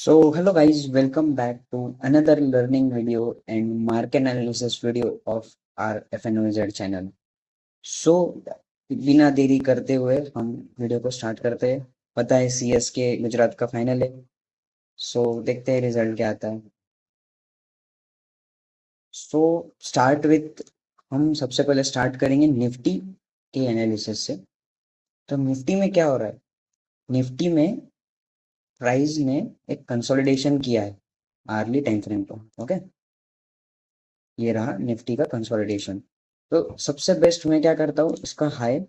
Hello guys, welcome back to another learning video and market analysis video of our FNOZ channel. So बिना देरी करते हुए हम video को स्टार्ट करते हैं। पता है CSK गुजरात का फाइनल है। देखते हैं रिजल्ट क्या आता है। स्टार्ट विथ हम सबसे पहले स्टार्ट करेंगे निफ्टी के एनालिसिस से। तो निफ्टी में क्या हो रहा है? निफ्टी में प्राइस ने एक कंसोलिडेशन किया है आर्ली टाइम फ्रेम पर। ओके, ये रहा निफ्टी का कंसोलिडेशन। तो सबसे बेस्ट मैं क्या करता हूँ, इसका हाई,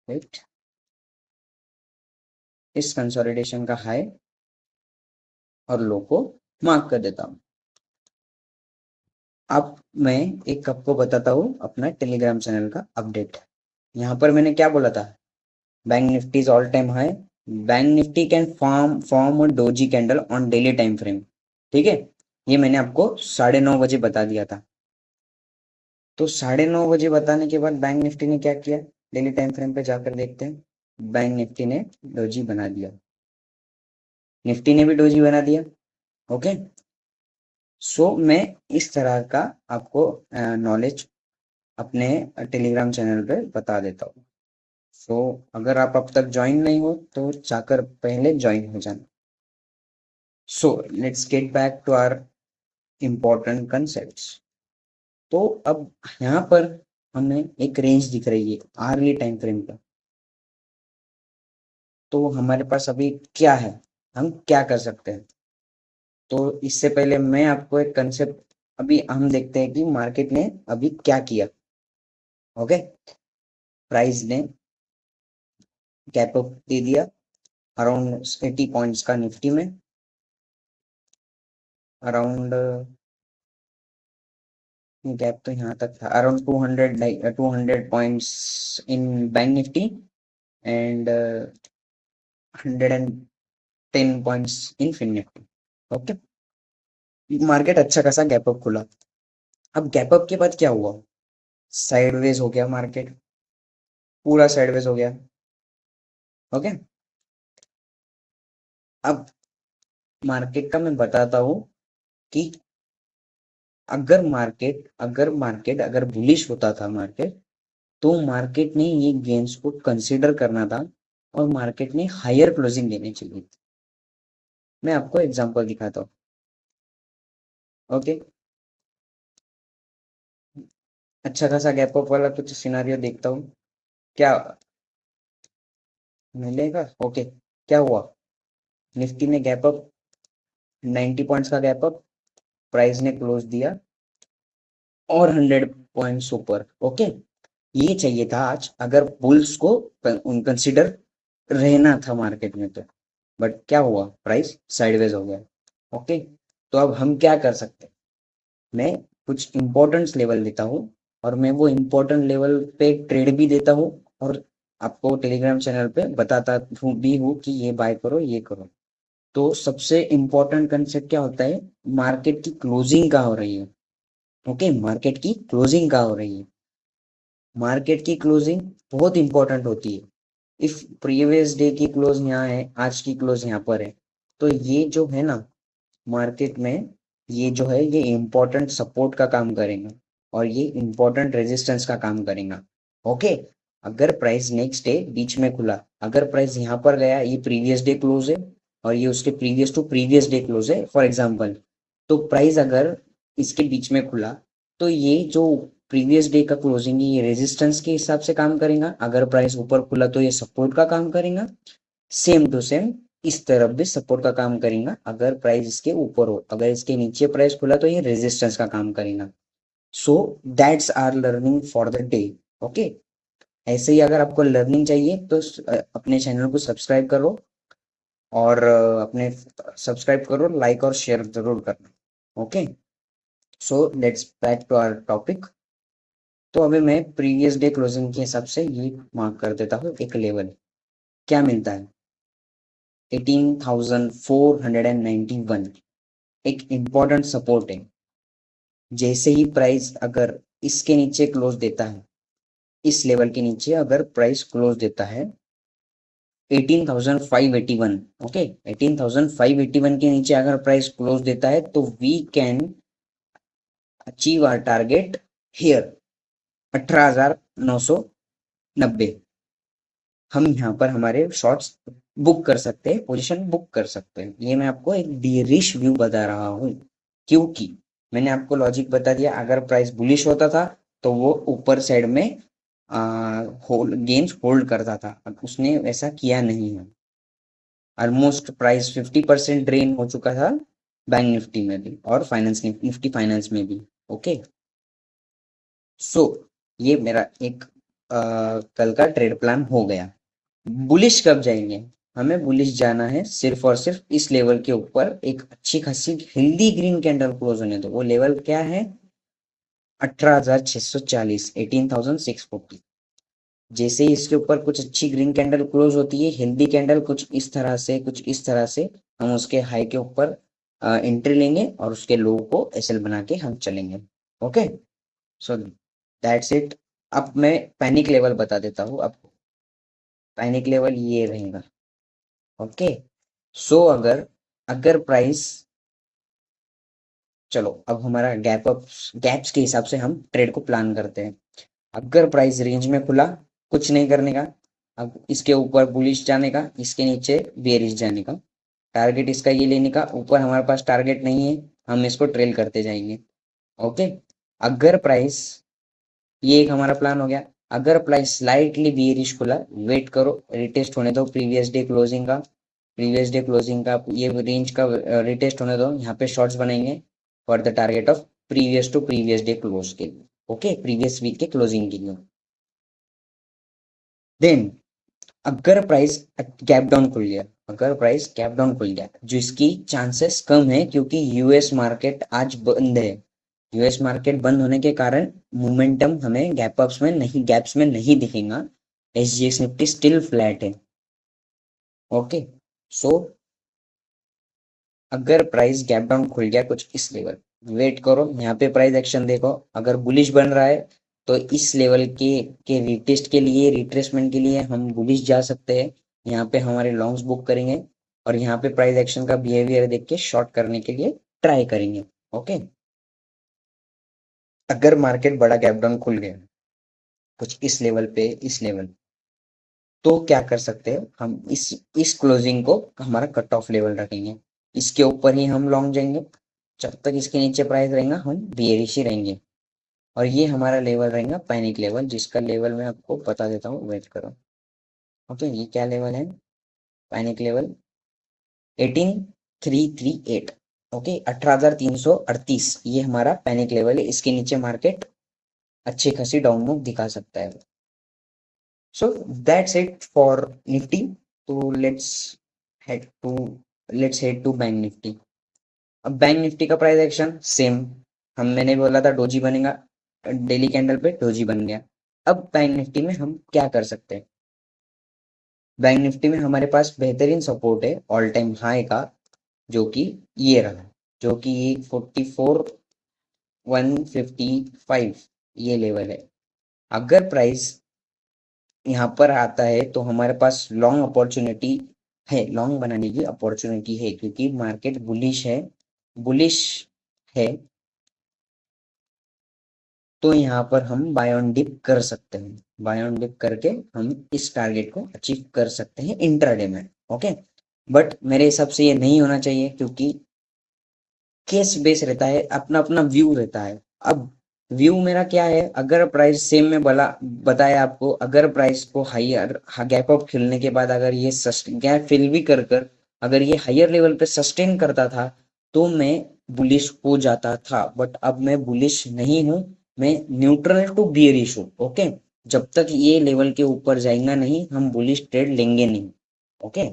राइट, इस कंसोलिडेशन का हाई और लो को मार्क कर देता हूँ। अब मैं एक आपको बताता हूँ अपना टेलीग्राम चैनल का अपडेट। यहाँ पर मैंने क्या बोला था? Bank Nifty is all time high, bank Nifty can form doji candle on daily time frame. ठीक है, ये मैंने आपको 9:30 बजे बता दिया था। तो 9:30 बजे बताने के बाद बैंक निफ्टी ने क्या किया? डेली टाइम फ्रेम पे जाकर देखते हैं। बैंक निफ्टी ने डोजी बना दिया, निफ्टी ने भी डोजी बना दिया। ओके, मैं इस तरह का आपको नॉलेज अपने टेलीग्राम चैनल पे बता देता हूँ। अगर आप अब तक ज्वाइन नहीं हो तो जाकर पहले ज्वाइन हो जाना। Let's get back to our important concepts. तो अब यहाँ पर हमें एक रेंज दिख रही है आर्ली टाइम फ्रेम पर। तो हमारे पास अभी क्या है, हम क्या कर सकते हैं? तो इससे पहले मैं आपको एक कंसेप्ट, अभी हम देखते हैं कि मार्केट ने अभी क्या किया। ओके, प्राइस ने गैप अप दे दिया अराउंड 80 पॉइंट्स का निफ्टी में, अराउंड गैप तो यहाँ तक था around 200 points in bank Nifty and 110 points in fin Nifty. Okay, market अच्छा खासा गैप अप खुला। अब गैप अप के बाद क्या हुआ? साइडवेज हो गया मार्केट, पूरा साइडवेज हो गया। ओके, अब मार्केट का मैं बताता हूँ कि अगर बुलिश होता था मार्केट, तो मार्केट ने ये गेन्स को कंसीडर करना था और मार्केट ने हायर क्लोजिंग देनी चाहिए थी। मैं आपको एग्जांपल दिखाता हूँ। ओके, अच्छा खासा गैप अप वाला कुछ सिनारियो देखता हूँ क्या मिलेगा। ओके, क्या हुआ? निफ्टी ने गैप अप, 90 पॉइंट्स का गैप अप, प्राइस ने क्लोज दिया और 100 पॉइंट्स ऊपर। ओके, ये चाहिए था आज अगर बुल्स को कंसिडर रहना था मार्केट में तो। बट क्या हुआ? प्राइस साइडवेज हो गया। ओके, तो अब हम क्या कर सकते हैं? मैं कुछ इंपॉर्टेंट लेवल देता हूँ और मैं वो इंपॉर्टेंट लेवल पे ट्रेड भी देता हूँ और आपको टेलीग्राम चैनल पे बताता हूँ कि ये बाय करो, ये करो। तो सबसे इंपॉर्टेंट कंसेप्ट क्या होता है? मार्केट की क्लोजिंग कहाँ हो रही है। ओके, मार्केट की क्लोजिंग कहाँ हो रही है? मार्केट की क्लोजिंग बहुत इंपॉर्टेंट होती है। इफ प्रीवियस डे की क्लोज यहाँ है, आज की क्लोज यहाँ पर है, तो ये जो है ना मार्केट में, ये जो है ये इंपॉर्टेंट सपोर्ट का काम करेगा और ये इंपॉर्टेंट रेजिस्टेंस का काम करेगा। ओके, अगर प्राइस नेक्स्ट डे बीच में खुला, अगर प्राइस यहाँ पर गया, ये प्रीवियस डे क्लोज है और ये उसके previous to previous day close है फॉर एग्जांपल, तो प्राइस अगर इसके बीच में खुला, तो ये जो प्रीवियस डे का क्लोजिंग है ये रेजिस्टेंस के हिसाब से काम करेगा। अगर प्राइस ऊपर खुला तो ये सपोर्ट का काम करेगा। सेम टू सेम इस तरफ भी सपोर्ट का काम करेगा अगर प्राइस इसके ऊपर हो। अगर इसके नीचे प्राइस खुला तो ये रेजिस्टेंस का काम करेगा। So that's our learning for the day. Okay, ऐसे ही अगर आपको लर्निंग चाहिए तो अपने चैनल को सब्सक्राइब करो और अपने सब्सक्राइब करो, लाइक और शेयर जरूर करना। Okay, so let's back to our topic. तो अभी मैं प्रीवियस डे क्लोजिंग के हिसाब से ये मार्क कर देता हूँ एक लेवल। क्या मिलता है? 18,491 एक इम्पॉर्टेंट सपोर्ट है। जैसे ही प्राइस अगर इसके नीचे क्लोज देता है, इस लेवल के नीचे अगर प्राइस क्लोज देता है 18,581। ओके, 18,581 के नीचे अगर प्राइस क्लोज देता है तो we can achieve our target here 18,990। हम यहाँ पर हमारे शॉर्ट्स बुक कर सकते हैं, पोजीशन बुक कर सकते हैं। ये मैं आपको एक बेयरिश व्यू बता रहा हूँ, क्योंकि मैंने आपको लॉजिक बता दिया। अगर प्राइस बुलिश होता था तो वो ऊपर साइड में गेन्स होल्ड करता था, अब उसने वैसा किया नहीं है। ऑलमोस्ट प्राइस 50% ड्रेन हो चुका था बैंक निफ्टी में भी और फाइनेंस निफ्टी फाइनेंस में भी। ओके, सो ये मेरा एक कल का ट्रेड प्लान हो गया। बुलिश कब जाएंगे? हमें बुलिश जाना है सिर्फ और सिर्फ इस लेवल के ऊपर एक अच्छी खासी हेल्दी ग्रीन कैंडल क्लोज होने दो। वो लेवल क्या है? 18,640, 18,640। जैसे ही इसके ऊपर कुछ अच्छी ग्रीन कैंडल क्लोज होती है, हेल्दी कैंडल कुछ इस तरह से, कुछ इस तरह से, हम उसके हाई के ऊपर एंट्री लेंगे और उसके लो को एसएल बना के हम चलेंगे। Okay, so that's it. अब मैं पैनिक लेवल बता देता हूँ आपको। पैनिक लेवल ये रहेगा। ओके, सो अगर अगर प्राइस, चलो अब हमारा गैप्स के हिसाब से हम ट्रेड को प्लान करते हैं। अगर प्राइस रेंज में खुला, कुछ नहीं करने का, अब इसके ऊपर बुलिश जाने का, इसके नीचे बेरिश जाने का, टारगेट इसका ये लेने का। ऊपर हमारे पास टारगेट नहीं है, हम इसको ट्रेल करते जाएंगे। ओके, अगर प्राइस, ये एक हमारा प्लान हो गया। अगर प्राइस स्लाइटली बियरिश खुला, वेट करो, रिटेस्ट होने दो प्रीवियस डे क्लोजिंग का। प्रीवियस डे क्लोजिंग का ये रेंज का रिटेस्ट होने दो, यहाँ पे शॉर्ट्स बनेंगे for the target of previous to previous day close के लिए। ओके, प्रीवियस वीक के क्लोजिंग के लिए। देन अगर प्राइस गैप डाउन खुल गया, अगर प्राइस गैप डाउन खुल गया, जो इसकी चांसेस कम है क्योंकि यूएस मार्केट आज बंद है। यूएस मार्केट बंद होने के कारण मोमेंटम हमें गैप्स में नहीं दिखेगा। एसजीएक्स निफ्टी स्टिल फ्लैट है। ओके, सो अगर प्राइस गैप डाउन खुल गया कुछ इस लेवल, वेट करो, यहाँ पे प्राइस एक्शन देखो। अगर बुलिश बन रहा है तो इस लेवल के रिटेस्ट के लिए, रिट्रेसमेंट के लिए हम बुलिश जा सकते हैं। यहाँ पे हमारे लॉन्ग्स बुक करेंगे और यहाँ पे प्राइस एक्शन का बिहेवियर देख के शॉर्ट करने के लिए ट्राई करेंगे। ओके, अगर मार्केट बड़ा गैप डाउन खुल गया कुछ इस लेवल पे, इस लेवल, तो क्या कर सकते हैं हम? इस क्लोजिंग को हमारा कट ऑफ लेवल रखेंगे, इसके ऊपर ही हम लॉन्ग जाएंगे। जब तक इसके नीचे प्राइस रहेगा हम बियरिश ही रहेंगे। और ये हमारा लेवल रहेगा पैनिक लेवल, जिसका लेवल मैं आपको बता देता हूँ, वेट करो। ओके, ये क्या लेवल है? Panic level 18,338। ओके, 18,338 ये हमारा पैनिक लेवल है। इसके नीचे मार्केट अच्छी खासी डाउन मूव दिखा सकता है। So that's it for Nifty. So head to let's head to bank Nifty. अब बैंक निफ्टी का प्राइस एक्शन सेम, मैंने बोला था डोजी बनेगा, डेली कैंडल पे डोजी बन गया। अब बैंक निफ्टी में हम क्या कर सकते हैं? बैंक निफ्टी में हमारे पास बेहतरीन सपोर्ट है ऑल टाइम हाई का, जो कि ये रहा, जो कि 44,155 ये लेवल है। अगर प्राइस यहाँ पर आता है तो हमारे पास लॉन्ग अपॉर्चुनिटी है, लॉन्ग बनाने की अपॉर्चुनिटी है, क्योंकि मार्केट बुलिश है, बुलिश है। तो यहाँ पर हम बाय ऑन डिप कर सकते हैं, बाय ऑन डिप करके हम इस टारगेट को अचीव कर सकते हैं इंट्राडे में। ओके, बट मेरे हिसाब से ये नहीं होना चाहिए, क्योंकि केस बेस रहता है, अपना अपना व्यू रहता है। अब व्यू मेरा क्या है? अगर प्राइस सेम में बताया आपको, अगर प्राइस को हायर गैप अप खिलने के बाद अगर ये गैप फिल भी कर अगर ये हायर लेवल पे सस्टेन करता था तो मैं बुलिश हो जाता था। बट अब मैं बुलिश नहीं हूं, मैं न्यूट्रल टू बियरिश हूं। ओके, जब तक ये लेवल के ऊपर जाएगा नहीं हम बुलिश ट्रेड लेंगे नहीं। ओके,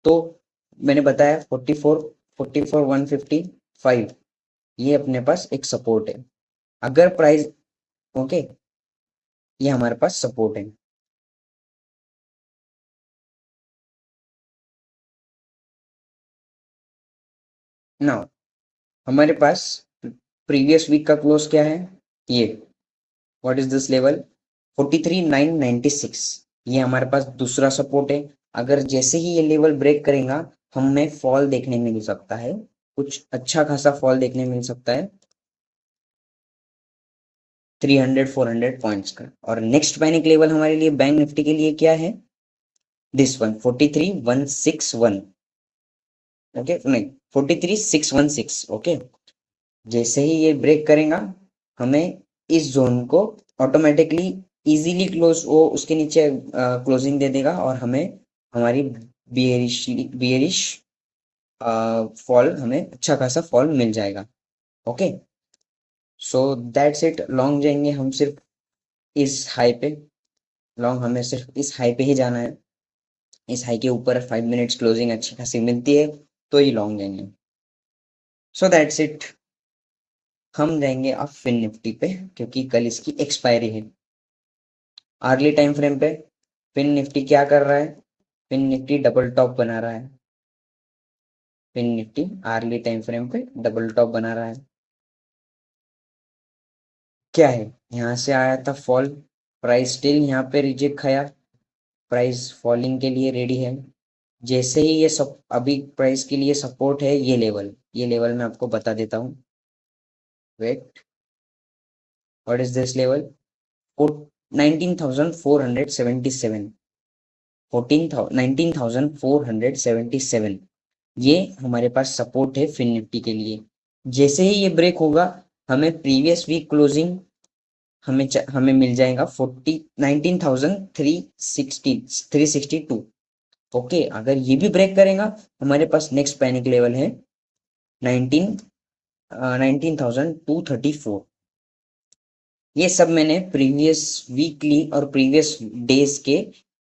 तो मैंने बताया 44,155 ये अपने पास एक सपोर्ट है। अगर प्राइस, ओके, ये हमारे पास सपोर्ट है। ना, हमारे पास प्रीवियस वीक का क्लोज क्या है? ये व्हाट इज दिस लेवल? 43,996। ये हमारे पास दूसरा सपोर्ट है। अगर जैसे ही ये लेवल ब्रेक करेगा, हमें फॉल देखने मिल सकता है, कुछ अच्छा खासा फॉल देखने मिल सकता है 300-400 पॉइंट्स का। और नेक्स्ट पैनिक लेवल हमारे लिए बैंक निफ्टी के लिए क्या है? This one 43,161। ओके, नहीं 43,616। ओके, जैसे ही ये ब्रेक करेगा, हमें इस जोन को ऑटोमेटिकली इजीली क्लोज, वो उसके नीचे क्लोजिंग दे देगा और हमें हमारी बियरिश फॉल, हमें अच्छा खासा फॉल मिल जाएगा। Okay, so that's it. Long जाएंगे हम सिर्फ इस हाई पे, लॉन्ग हमें सिर्फ इस हाई पे ही जाना है। इस हाई के ऊपर 5 मिनट्स क्लोजिंग अच्छी खासी मिलती है तो ही लॉन्ग जाएंगे। सो दैट्स इट। हम जाएंगे अब फिन निफ्टी पे, क्योंकि कल इसकी एक्सपायरी है। अर्ली टाइम फ्रेम पे फिन निफ्टी क्या कर रहा है? फिन निफ्टी डबल टॉप बना रहा है। Fin Nifty hourly time frame पे डबल टॉप बना रहा है। क्या है? यहाँ से आया था फॉल, प्राइस स्टिल यहाँ पे रिजेक्ट खाया, प्राइस फॉलिंग के लिए रेडी है। जैसे ही ये सब अभी प्राइस के लिए सपोर्ट है ये लेवल मैं आपको बता देता हूँ। Wait, what is this level? 19,477, 19,477, ये हमारे पास सपोर्ट है फिन निफ्टी के लिए। जैसे ही ये ब्रेक होगा, हमें प्रीवियस वीक क्लोजिंग हमें मिल जाएगा 19,362। ओके, अगर ये भी ब्रेक करेगा, हमारे पास नेक्स्ट पैनिक लेवल है 19,234। ये सब मैंने प्रीवियस वीकली और प्रीवियस डेज के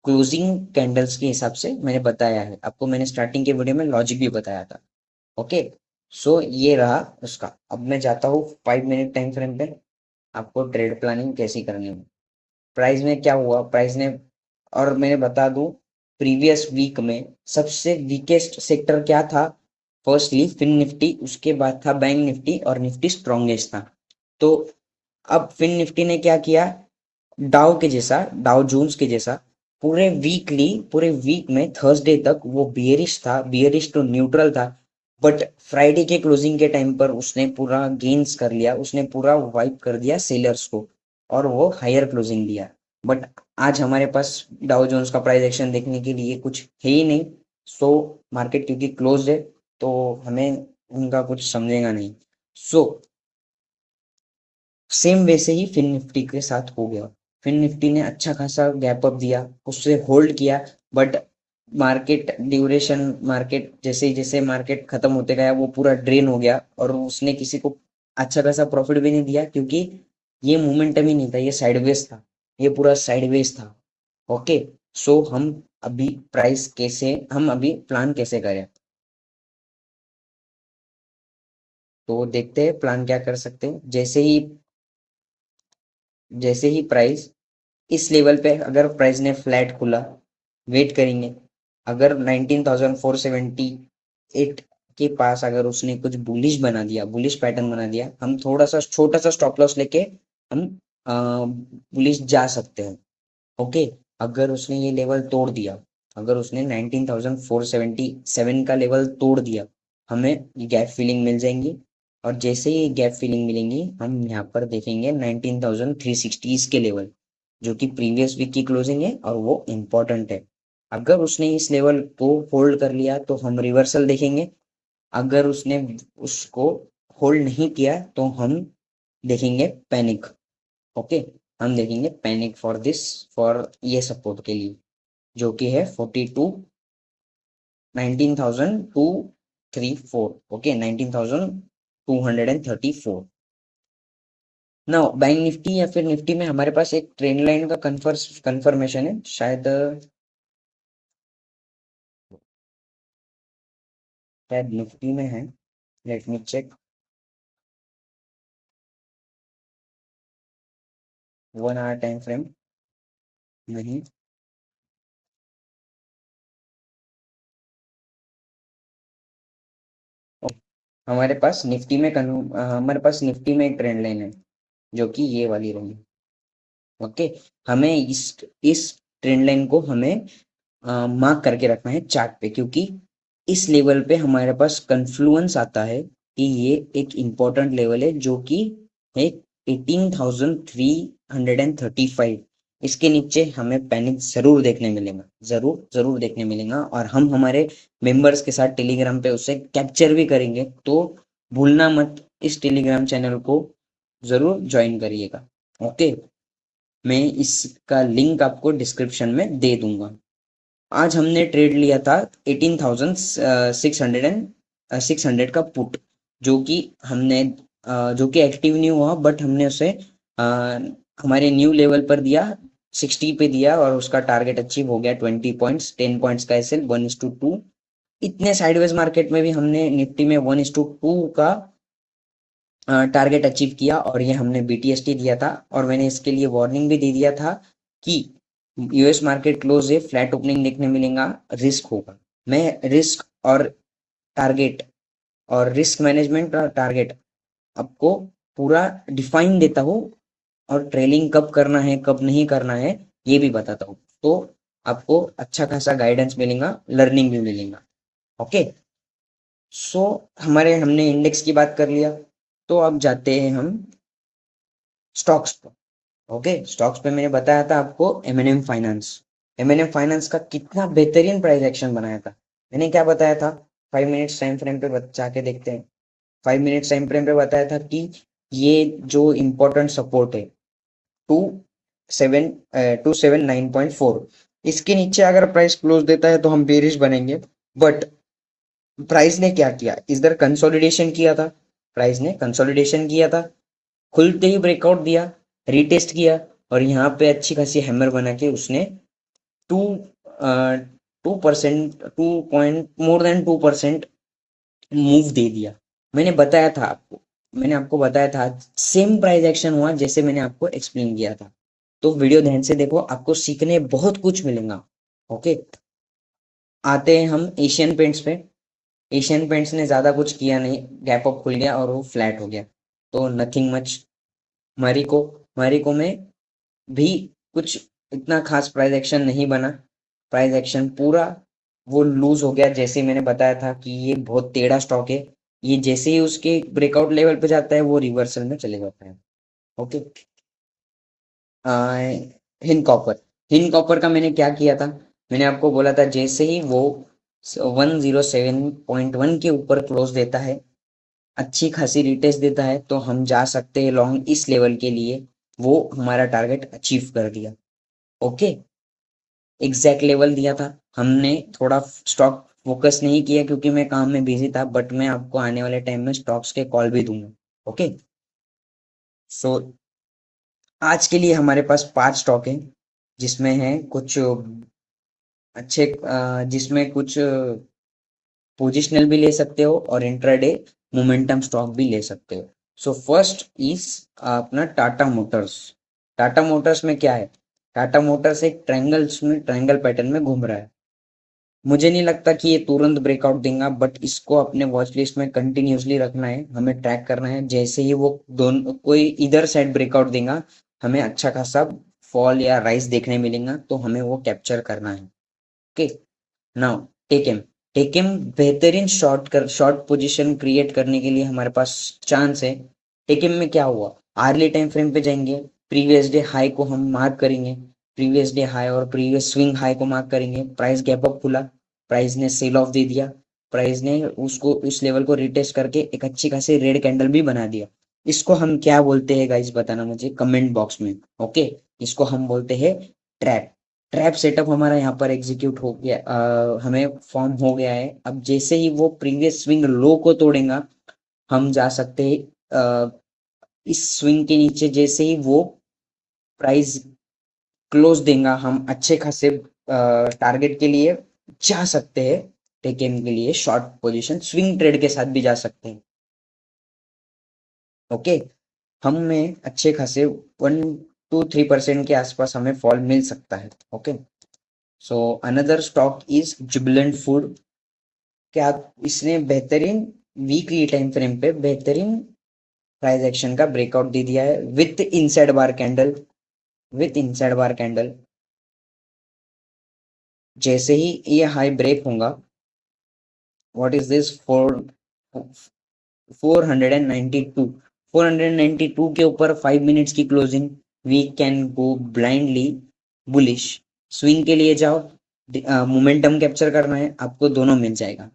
क्लोजिंग कैंडल्स के हिसाब से मैंने बताया है आपको। मैंने स्टार्टिंग के वीडियो में लॉजिक भी बताया था। ओके, सो ये रहा उसका। अब मैं जाता हूँ 5 मिनट टाइम फ्रेम पे, आपको ट्रेड प्लानिंग कैसी करनी है। प्राइस में क्या हुआ, प्राइस ने, और मैं बता दूं, प्रीवियस वीक में सबसे वीकेस्ट सेक्टर क्या था? फर्स्टली फिन निफ्टी, उसके बाद था बैंक निफ्टी, और निफ्टी स्ट्रॉन्गेस्ट था। तो अब फिन निफ्टी ने क्या किया? डाउ के जैसा, डाउ जोन्स के जैसा, पूरे वीक में थर्सडे तक वो बियरिश था, बियरिश टू न्यूट्रल था। बट फ्राइडे के क्लोजिंग के टाइम पर उसने पूरा गेन्स कर लिया, उसने पूरा वाइप कर दिया सेलर्स को, और वो हायर क्लोजिंग दिया। बट आज हमारे पास डाउ जोन्स का प्राइस एक्शन देखने के लिए कुछ है ही नहीं। सो मार्केट क्योंकि क्लोज है, तो हमें उनका कुछ समझेगा नहीं। सो सेम वैसे ही फिन निफ्टी के साथ हो गया। फिन निफ्टी ने अच्छा खासा गैप अप दिया, उससे होल्ड किया, बट मार्केट ड्यूरेशन, मार्केट जैसे जैसे मार्केट खत्म होते गया, वो पूरा ड्रेन हो गया, और उसने किसी को अच्छा खासा प्रॉफिट भी नहीं दिया, क्योंकि ये मोमेंटम ही नहीं था, ये साइडवेज था, ये पूरा साइडवेज था। ओके, सो हम अभी प्लान कैसे करें? तो देखते हैं प्लान क्या कर सकते हैं। जैसे ही प्राइस इस लेवल पे, अगर प्राइस ने फ्लैट खुला, वेट करेंगे। अगर 19,478 के पास अगर उसने कुछ बुलिश बना दिया, बुलिश पैटर्न बना दिया, हम थोड़ा सा छोटा सा स्टॉप लॉस लेके हम बुलिश जा सकते हैं। ओके, अगर उसने ये लेवल तोड़ दिया, अगर उसने 19,477 का लेवल तोड़ दिया, हमें ये गैप फिलिंग मिल जाएंगी। और जैसे ही गैप फिलिंग मिलेंगी, हम यहाँ पर देखेंगे 19,360 के लेवल, जो कि प्रीवियस वीक की क्लोजिंग है, और वो इम्पोर्टेंट है। अगर उसने इस लेवल को होल्ड कर लिया, तो हम रिवर्सल देखेंगे। अगर उसने उसको होल्ड नहीं किया, तो हम देखेंगे पैनिक। ओके, हम देखेंगे पैनिक फॉर ये सपोर्ट के लिए, जो कि है 19,234। ओके, 19,234। ना बैंक निफ्टी या फिर निफ्टी में हमारे पास एक ट्रेंड लाइन का कंफर्मेशन है शायद, शायद निफ्टी में है। Let me check. 1 hour time frame नहीं, हमारे पास निफ्टी में एक ट्रेंड लाइन है, जो कि ये वाली रही। ओके, हमें इस ट्रेंड लाइन को हमें मार्क करके रखना है चार्ट पे, क्योंकि इस लेवल पे हमारे पास कन्फ्लुएंस आता है कि ये एक इम्पोर्टेंट लेवल है जो कि है 18,335। इसके नीचे हमें पैनिक जरूर देखने मिलेगा, जरूर जरूर देखने मिलेगा, और हम हमारे मेंबर्स के साथ टेलीग्राम पे उसे कैप्चर भी करेंगे। तो भूलना मत, इस टेलीग्राम चैनल को जरूर ज्वाइन करिएगा। ओके, मैं इसका लिंक आपको डिस्क्रिप्शन में दे दूंगा। आज हमने ट्रेड लिया था 18,600 का पुट, जो कि हमने जो कि एक्टिव नहीं हुआ, बट हमने उसे हमारे न्यू लेवल पर दिया, 60 पे दिया, और उसका टारगेट अचीव हो गया 20 पॉइंट्स, 10 पॉइंट्स का एसएल 1:2। इतने साइडवेज मार्केट में भी हमने निफ्टी में 1:2 का टारगेट अचीव किया, और ये हमने बीटीएसटी दिया था, और मैंने इसके लिए वार्निंग भी दे दिया था कि यूएस मार्केट क्लोज है, फ्लैट ओपनिंग देखने मिलेगा, रिस्क होगा। मैं रिस्क और टारगेट और रिस्क मैनेजमेंट और टारगेट आपको पूरा डिफाइन देता हूँ, और ट्रेलिंग कब करना है कब नहीं करना है ये भी बताता हूँ। तो आपको अच्छा खासा गाइडेंस मिलेगा, लर्निंग भी मिलेगा। ओके, सो हमने इंडेक्स की बात कर लिया, तो अब जाते हैं हम स्टॉक्स पर। ओके, स्टॉक्स पे मैंने बताया था आपको एमएनएम फाइनेंस। एमएनएम फाइनेंस का कितना बेहतरीन प्राइस एक्शन बनाया था। मैंने क्या बताया था, 5 मिनट्स टाइम फ्रेम पे जाके देखते हैं। 5 मिनट्स टाइम फ्रेम पे बताया था कि ये जो इम्पोर्टेंट सपोर्ट है 279.4, इसके नीचे अगर प्राइस क्लोज देता है तो हम बेरिश बनेंगे। बट प्राइस ने क्या किया, इधर कंसोलिडेशन किया था, प्राइस ने कंसोलिडेशन किया था, खुलते ही ब्रेकआउट दिया, रीटेस्ट किया, और यहाँ पे अच्छी खासी हैमर बना के उसने 2% 2.2% मूव दे दिया। मैंने बताया था आपको, मैंने आपको बताया था सेम प्राइस एक्शन हुआ जैसे मैंने आपको एक्सप्लेन किया था। तो वीडियो ध्यान से देखो, आपको सीखने बहुत कुछ मिलेगा। ओके, आते हैं हम एशियन पेंट्स पे। एशियन पेंट्स ने ज्यादा कुछ किया नहीं, गैप अप खुल गया और वो फ्लैट हो गया, तो नथिंग मच। मारिको मारिको में भी कुछ इतना खास प्राइस एक्शन नहीं बना, प्राइस एक्शन पूरा वो लूज हो गया। जैसे मैंने बताया था कि ये बहुत टेढ़ा स्टॉक है, ये जैसे ही उसके ब्रेकआउट लेवल पे जाता है वो रिवर्सल में चले जाता है। ओके, हिन कॉपर, हिन कॉपर का मैंने क्या किया था, मैंने आपको बोला था जैसे ही वो 107.1 के ऊपर क्लोज देता है, अच्छी खासी रिटेस्ट देता है, तो हम जा सकते हैं लॉन्ग इस लेवल के लिए। वो हमारा टारगेट अचीव कर दिया। ओके, एग्जैक्ट लेवल दिया था हमने, थोड़ा स्टॉक फोकस नहीं किया क्योंकि मैं काम में बिजी था, बट मैं आपको आने वाले टाइम में स्टॉक्स के कॉल भी दूंगा। ओके, सो आज के लिए हमारे पास 5 स्टॉक हैं, जिसमें है कुछ अच्छे जिसमें कुछ पोजिशनल भी ले सकते हो और इंट्राडे मोमेंटम स्टॉक भी ले सकते हो। सो फर्स्ट इज अपना टाटा मोटर्स। टाटा मोटर्स में क्या है, टाटा मोटर्स एक ट्रायंगल पैटर्न में घूम रहा है। मुझे नहीं लगता कि ये तुरंत ब्रेकआउट देगा, बट इसको अपने वॉच लिस्ट में कंटिन्यूसली रखना है, हमें ट्रैक करना है। जैसे ही वो दोनों कोई इधर साइड ब्रेकआउट देगा, हमें अच्छा खासा फॉल या राइज देखने मिलेगा, तो हमें वो कैप्चर करना है। Okay, now tech M. Tech M बेहतरीन शॉर्ट पोजीशन क्रिएट करने के लिए हमारे पास चांस है। टेक एम में क्या हुआ, आर्ली टाइम फ्रेम पे जाएंगे, प्रीवियस डे हाई को हम मार्क करेंगे, प्रीवियस डे हाई और प्रीवियस स्विंग हाई को मार्क करेंगे। प्राइस गैप अप खुला, प्राइस ने सेल ऑफ दे दिया, प्राइस ने उसको उस लेवल को रिटेस्ट करके एक अच्छी खासी रेड कैंडल भी बना दिया। इसको हम क्या बोलते हैं गाइस, बताना मुझे कमेंट बॉक्स में। ओके, इसको हम बोलते हैं ट्रैप। ट्रैप सेटअप हमारा यहाँ पर एग्जीक्यूट हो गया, हमें फॉर्म हो गया है। अब जैसे ही वो प्रीवियस स्विंग लो को तोड़ेगा, हम जा सकते हैं इस स्विंग के नीचे। जैसे ही वो प्राइस क्लोज देगा, हम अच्छे खासे टारगेट के लिए जा सकते हैं। टेक एम के लिए शॉर्ट पोजीशन स्विंग ट्रेड के साथ भी जा सकते हैं। ओके, हमें अच्छे खासे 1 to 3% के आसपास हमें फॉल मिल सकता है। Okay, so another stock is Jubilant food. क्या इसने बेहतरीन वीकली टाइम फ्रेम पे बेहतरीन प्राइस एक्शन का ब्रेकआउट दे दिया है with inside bar candle, with inside bar candle. जैसे ही ये हाई ब्रेक होगा, व्हाट इज दिस, 492, 492 के ऊपर 5 मिनट्स की closing, we can go blindly bullish. Swing के लिए जाओ, मोमेंटम कैप्चर करना है आपको, दोनों मिल जाएगा।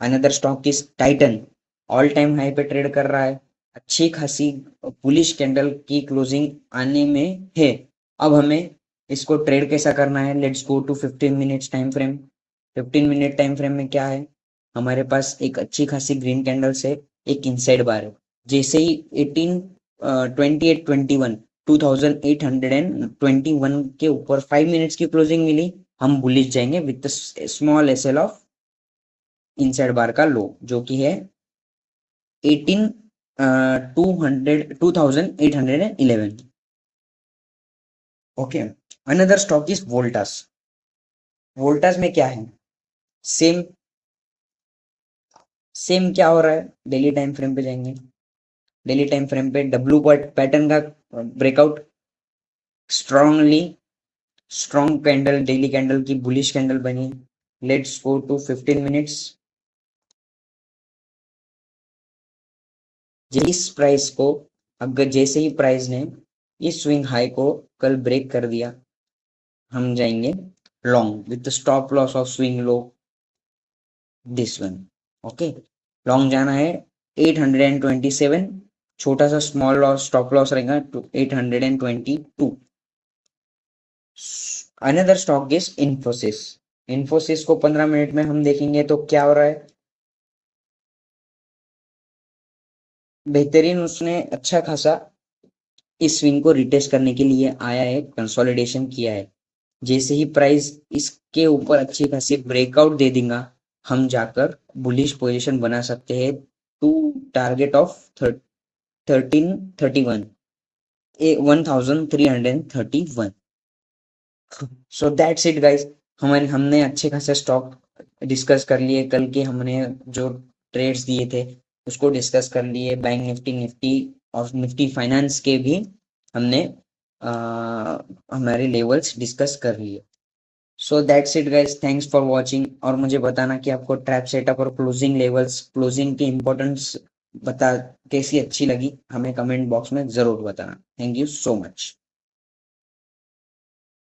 Another stock is Titan, all time high पे ट्रेड कर रहा है, अच्छी खासी बुलिश कैंडल की क्लोजिंग आने में है। अब हमें इसको ट्रेड कैसा करना है, let's go to 15 minutes time frame. 15 minute time frame में क्या है, हमारे पास एक अच्छी खासी ग्रीन कैंडल से एक इनसाइड बार है। जैसे ही 2821 2821 के ऊपर 5 मिनट्स की क्लोजिंग मिली, हम बुलिश जाएंगे with small SL off inside bar का लो, जो कि है 2811। Okay, another stock is Voltas. Voltas में क्या है, सेम सेम क्या हो रहा है, डेली टाइम फ्रेम पे जाएंगे। डेली टाइम फ्रेम पे डब्ल्यू पैटर्न का breakout, strongly strong candle, daily candle की बुलिश कैंडल बनी। Let's go to 15 minutes. इस प्राइस को, अगर जैसे ही प्राइस ने इस स्विंग हाई को कल ब्रेक कर दिया, हम जाएंगे long with stop loss of swing low this one. Okay, long जाना है 827, छोटा सा स्मॉल लॉस स्टॉप लॉस रहेगा 822। Another stock is Infosys. Infosys को 15 मिनट में हम देखेंगे तो क्या हो रहा है, बेहतरीन, उसने अच्छा खासा इस स्विंग को रिटेस्ट करने के लिए आया है, कंसोलिडेशन किया है। जैसे ही प्राइस इसके ऊपर अच्छी खासी ब्रेकआउट दे देगा, हम जाकर बुलिश पोजीशन बना सकते हैं to target of 1331, 1331। So that's it guys, हमने अच्छे खासे स्टॉक डिस्कस कर लिए, कल के हमने जो ट्रेड्स दिए थे उसको डिस्कस कर लिए, बैंक निफ्टी, निफ्टी और निफ्टी फाइनेंस के भी हमने हमारे लेवल्स डिस्कस कर लिए। सो that's it guys, thanks for watching. और मुझे बताना कि आपको ट्रैप सेटअप और क्लोजिंग लेवल्स, क्लोजिंग की इंपॉर्टेंस बता कैसी अच्छी लगी, हमें कमेंट बॉक्स में जरूर बताना। Thank you so much.